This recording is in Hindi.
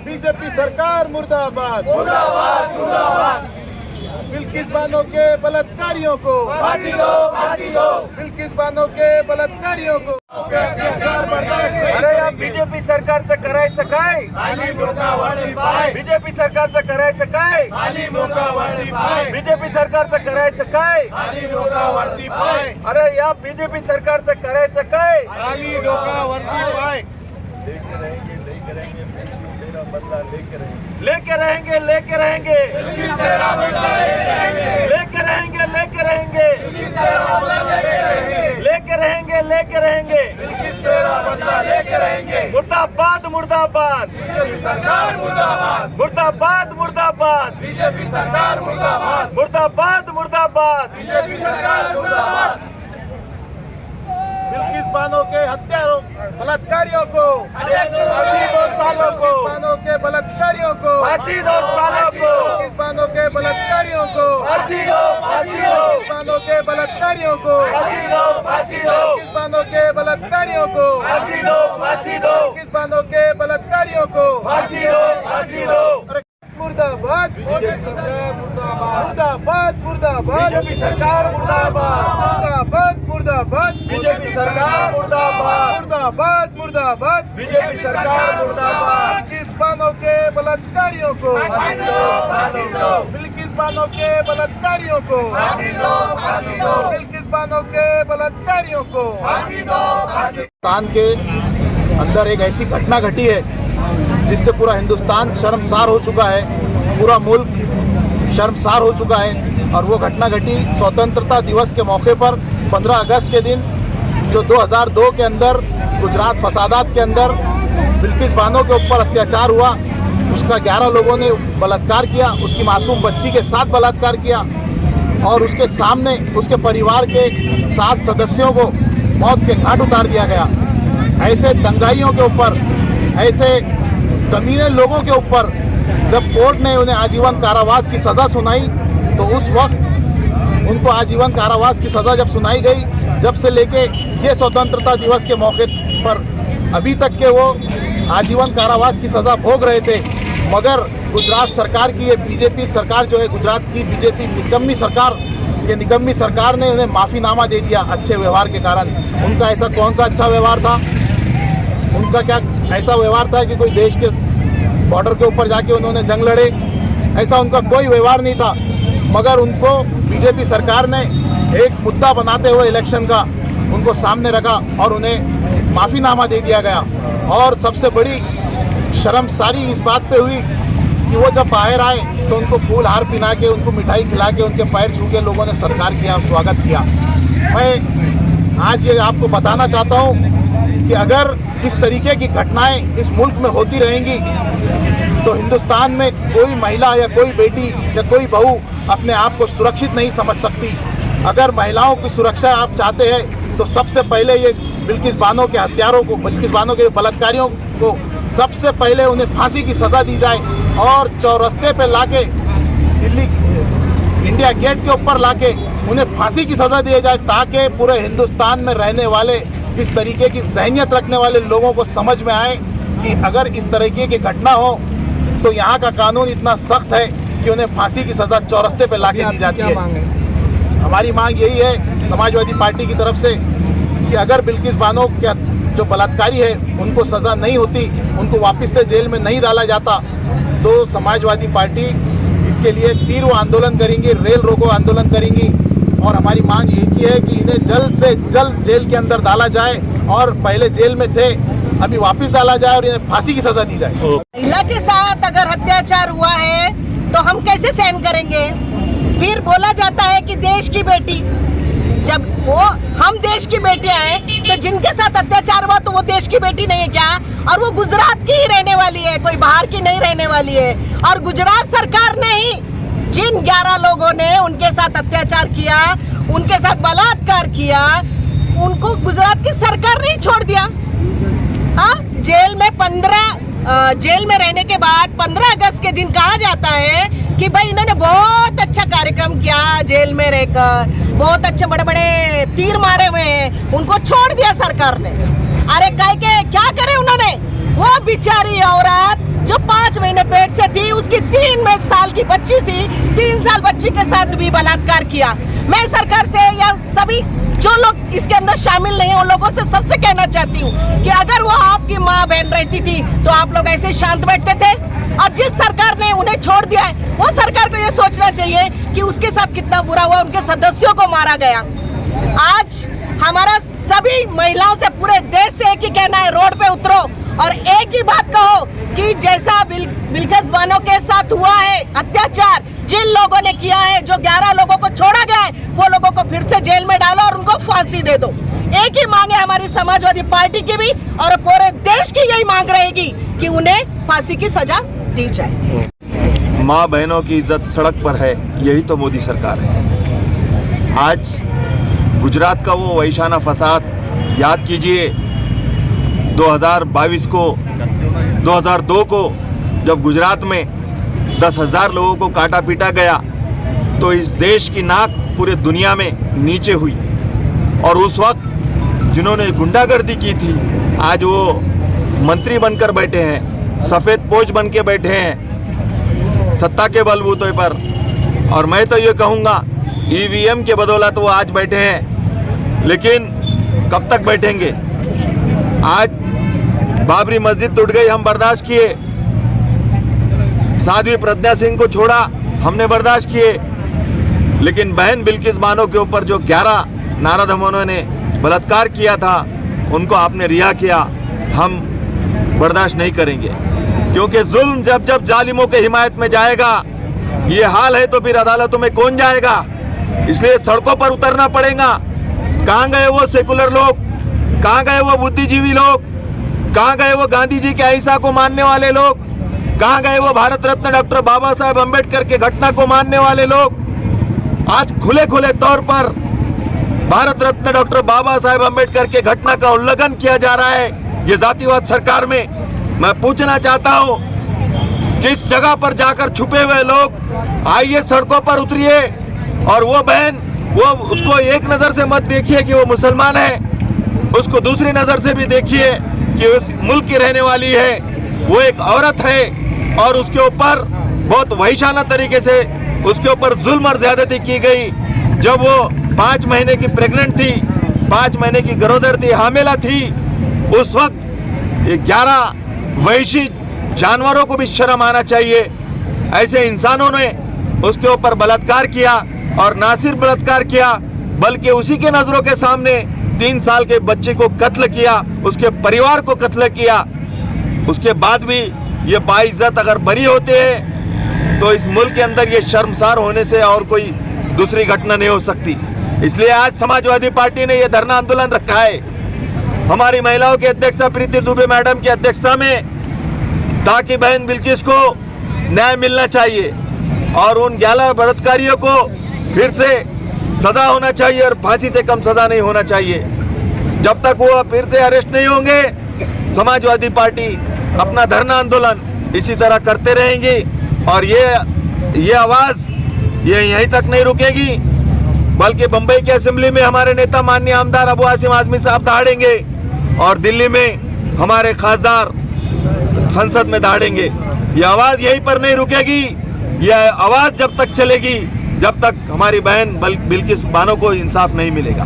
बीजेपी सरकार मुर्दाबाद, मुर्दाबाद, मुर्दाबाद। बिल्किस बानो के बलात्कारियों को फांसी दो, फांसी दो। बिल्किस बानो के बलात्कारियों को अत्याचार बर्दाश्त नहीं। अरे या बीजेपी सरकारचं करायचं काय? खाली लोकांवरती पाय, बीजेपी सरकारचं करायचं काय? खाली लोकांवरती पाय, बीजेपी सरकारचं करायचं काय? खाली लोकांवरती पाय, अरे या बीजेपी सरकारचं करायचं काय? खाली लोकांवरती पाय। लेके रहेंगे, लेके रहेंगे, लेके रहेंगे, लेके रहेंगे, लेके रहेंगे, लेके रहेंगे। किस तेरा बदला लेके रहेंगे। मुर्दाबाद, मुर्दाबाद, बीजेपी सरकार मुर्दाबाद, मुर्दाबाद, मुर्दाबाद, बीजेपी सरकार मुर्दाबाद, मुर्दाबाद, मुर्दाबाद। बीजेपी सरकार मुर्दाबाद। बिल्किस बानो के हत्यारों बलात्कारियों को फांसी दो सालों को, बानो के बलात्कारियों को फांसी दो सालों को, बिल्किस बानो के बलात्कारियों को फांसी दो, फांसी दो, बिल्किस बानो के बलात्कारियों को फांसी दो, फांसी दो, बिल्किस बानो के बलात्कारियों को फांसी दो, फांसी दो, बिल्किस बानो के बलात्कारियों को फांसी दो, फांसी दो। मुर्दाबाद, बीजेपी सरकार मुर्दाबाद, मुर्दाबाद, मुर्दाबाद, बीजेपी सरकार मुर्दाबाद, मुर्दाबाद, मुर्दाबाद, बीजेपी सरकार मुर्दाबाद, मुर्दाबाद, मुर्दाबाद, बीजेपी सरकार मुर्दाबाद। बिल्किस बानो के बलात्कारियों को फांसी दो, फांसी दो, बिल्किस बानो के बलात्कारियों को फांसी दो, फांसी दो, बिल्किस बानो के बलात्कारियों को फांसी दो, फांसी। हिंदुस्तान के अंदर एक ऐसी घटना घटी है जिससे पूरा हिंदुस्तान शर्मसार हो चुका है, पूरा मुल्क शर्मसार हो चुका है। और वो घटना घटी स्वतंत्रता दिवस के मौके पर 15 अगस्त के दिन, जो 2002 के अंदर गुजरात फसादात के अंदर बिल्किस बानो के ऊपर अत्याचार हुआ। उसका 11 लोगों ने बलात्कार किया, उसकी मासूम बच्ची के साथ बलात्कार किया और उसके सामने उसके परिवार के 7 सदस्यों को मौत के घाट उतार दिया गया। ऐसे दंगाइयों के ऊपर, ऐसे कमीने लोगों के ऊपर जब कोर्ट ने उन्हें आजीवन कारावास की सज़ा सुनाई, तो उस वक्त उनको आजीवन कारावास की सज़ा जब सुनाई गई, जब से लेके ये स्वतंत्रता दिवस के मौके पर अभी तक के वो आजीवन कारावास की सज़ा भोग रहे थे। मगर गुजरात सरकार की, ये बीजेपी सरकार जो है, गुजरात की बीजेपी निकम्मी सरकार, ये निकम्मी सरकार ने उन्हें माफ़ीनामा दे दिया अच्छे व्यवहार के कारण। उनका ऐसा कौन सा अच्छा व्यवहार था? उनका क्या ऐसा व्यवहार था कि कोई देश के बॉर्डर के ऊपर जाके उन्होंने जंग लड़े? ऐसा उनका कोई व्यवहार नहीं था। मगर उनको बीजेपी सरकार ने एक मुद्दा बनाते हुए इलेक्शन का उनको सामने रखा और उन्हें माफ़ीनामा दे दिया गया। और सबसे बड़ी शर्मसारी इस बात पे हुई कि वो जब बाहर आए तो उनको फूल हार पिना के, उनको मिठाई खिला के, उनके पैर छू के लोगों ने सत्कार किया, स्वागत किया। मैं आज ये आपको बताना चाहता हूँ कि अगर इस तरीके की घटनाएं इस मुल्क में होती रहेंगी तो हिंदुस्तान में कोई महिला या कोई बेटी या कोई बहू अपने आप को सुरक्षित नहीं समझ सकती। अगर महिलाओं की सुरक्षा आप चाहते हैं तो सबसे पहले ये बिल्किस बानो के हत्यारों को, बिल्किस बानो के बलात्कारियों को सबसे पहले उन्हें फांसी की सज़ा दी जाए और चौरस्ते पे लाके, दिल्ली इंडिया गेट के ऊपर लाके उन्हें फांसी की सज़ा दी जाए, ताकि पूरे हिंदुस्तान में रहने वाले इस तरीके की ज़हनियत रखने वाले लोगों को समझ में आए कि अगर इस तरीके की घटना हो तो यहाँ का कानून इतना सख्त है कि उन्हें फांसी की सज़ा चौरस्ते पे लाके दी जाती है। हमारी मांग यही है समाजवादी पार्टी की तरफ से कि अगर बिल्किस बानो के जो बलात्कारी है उनको सज़ा नहीं होती, उनको वापस से जेल में नहीं डाला जाता, तो समाजवादी पार्टी इसके लिए तीव्र आंदोलन करेंगी, रेल रोको आंदोलन करेंगी। और हमारी मांग एक ही है कि इन्हें जल्द से जल्द जेल के अंदर डाला जाए और पहले जेल में थे अभी वापस डाला जाए और इन्हें फांसी की सज़ा दी जाए। महिला के साथ अगर अत्याचार हुआ है तो हम कैसे सहन करेंगे? फिर बोला जाता है कि देश की बेटी, जब वो हम देश की बेटियां हैं तो जिनके साथ अत्याचार हुआ तो वो देश की बेटी नहीं है क्या? और वो गुजरात की ही रहने वाली है, कोई बाहर की नहीं रहने वाली है। और गुजरात सरकार ने ही जिन 11 लोगों ने उनके साथ अत्याचार किया, उनके साथ बलात्कार किया, उनको गुजरात की सरकार नहीं छोड़ दिया? हाँ, जेल में रहने के बाद 15 अगस्त के दिन कहा जाता है कि भाई इन्होंने बहुत अच्छा कार्यक्रम किया, जेल में रहकर बहुत अच्छे बड़े बड़े तीर मारे हुए हैं, उनको छोड़ दिया सरकार ने। अरे कह के क्या करे उन्होंने? वो बेचारी औरत जो 5 महीने पेट से थी, उसकी 3 साल की बच्ची थी, 3 साल बच्ची के साथ भी बलात्कार किया। मैं सरकार से या सभी जो लोग इसके अंदर शामिल नहीं है उन लोगों से सबसे कहना चाहती हूँ कि अगर वो आपकी माँ बहन रहती थी तो आप लोग ऐसे शांत बैठते थे? और जिस सरकार ने उन्हें छोड़ दिया है वो सरकार को ये सोचना चाहिए कि उसके साथ कितना बुरा हुआ, उनके सदस्यों को मारा गया। आज हमारा सभी महिलाओं से पूरे देश से एक ही कहना है, रोड पे उतरो और एक ही बात कहो कि जैसा बिल्किस बानो के साथ हुआ है अत्याचार, जिन लोगों ने किया है, जो 11 लोगों को छोड़ा गया है, वो लोगों को फिर से जेल में डालो और उनको फांसी दे दो। एक ही मांग है हमारी समाजवादी पार्टी की भी और पूरे देश की यही मांग रहेगी कि उन्हें फांसी की सजा दी जाए। माँ बहनों की इज्जत सड़क पर है, यही तो मोदी सरकार है। आज गुजरात का वो वैशाना फसाद याद कीजिए, 2022 को 2002 को जब गुजरात में 10,000 लोगों को काटा पीटा गया तो इस देश की नाक पूरे दुनिया में नीचे हुई। और उस वक्त जिन्होंने गुंडागर्दी की थी आज वो मंत्री बनकर बैठे हैं, सफ़ेद पोश बन के बैठे हैं सत्ता के बलबूते पर। और मैं तो ये कहूँगा ईवीएम के बदौलत वो आज बैठे हैं, लेकिन कब तक बैठेंगे? आज बाबरी मस्जिद टूट गई, हम बर्दाश्त किए। साध्वी प्रज्ञा सिंह को छोड़ा, हमने बर्दाश्त किए। लेकिन बहन बिल्किस बानो के ऊपर जो 11 नाराधमों ने बलात्कार किया था उनको आपने रिहा किया, हम बर्दाश्त नहीं करेंगे। क्योंकि जुल्म जब जब जालिमों के हिमायत में जाएगा, ये हाल है तो फिर अदालतों में कौन जाएगा? इसलिए सड़कों पर उतरना पड़ेगा। कहाँ गए वो सेकुलर लोग? कहाँ गए वो बुद्धिजीवी लोग? कहाँ गए वो गांधी जी के अहिंसा को मानने वाले लोग? कहाँ गए वो भारत रत्न डॉक्टर बाबा साहेब अम्बेडकर के घटना को मानने वाले लोग? आज खुले खुले तौर पर भारत रत्न डॉक्टर बाबा साहेब अम्बेडकर के घटना का उल्लंघन किया जा रहा है ये जातिवाद सरकार में। मैं पूछना चाहता हूँ, किस जगह पर जाकर छुपे हुए लोग? आइए सड़कों पर उतरिए और वो बहन, वो उसको एक नज़र से मत देखिए कि वो मुसलमान है, उसको दूसरी नज़र से भी देखिए कि उस मुल्क की रहने वाली है, वो एक औरत है और उसके ऊपर बहुत वहिशाना तरीके से उसके ऊपर जुल्म और ज्यादती की गई। जब वो 5 महीने की प्रेग्नेंट थी, 5 महीने की गरोदर थी, हामिला थी, उस वक्त 11 वहिशी जानवरों को भी शर्म आना चाहिए। ऐसे इंसानों ने उसके ऊपर बलात्कार किया और ना सिर्फ बलात्कार किया बल्कि उसी के नजरों के सामने 3 साल के बच्चे को कत्ल किया, उसके परिवार को कत्ल किया। उसके बाद भी ये बाइज्जत अगर बरी होते हैं तो इस मुल्क के अंदर ये शर्मसार होने से और कोई दूसरी घटना नहीं हो सकती। इसलिए आज समाजवादी पार्टी ने ये धरना आंदोलन रखा है हमारी महिलाओं की अध्यक्षा प्रीति दुबे मैडम की अध्यक्षता में, ताकि बहन बिल्किस को न्याय मिलना चाहिए और उन 11 बलात्कारियों को फिर से सजा होना चाहिए और फांसी से कम सजा नहीं होना चाहिए। जब तक वो फिर से अरेस्ट नहीं होंगे, समाजवादी पार्टी अपना धरना आंदोलन इसी तरह करते रहेंगी। और ये आवाज़ ये यहीं तक नहीं रुकेगी, बल्कि बम्बई की असेंबली में हमारे नेता माननीय आमदार अबू आसिम आजमी साहब दहाड़ेंगे और दिल्ली में हमारे खासदार संसद में दहाड़ेंगे। ये आवाज़ यहीं पर नहीं रुकेगी। ये आवाज़ जब तक चलेगी जब तक हमारी बहन बिल्किस बानो को इंसाफ नहीं मिलेगा।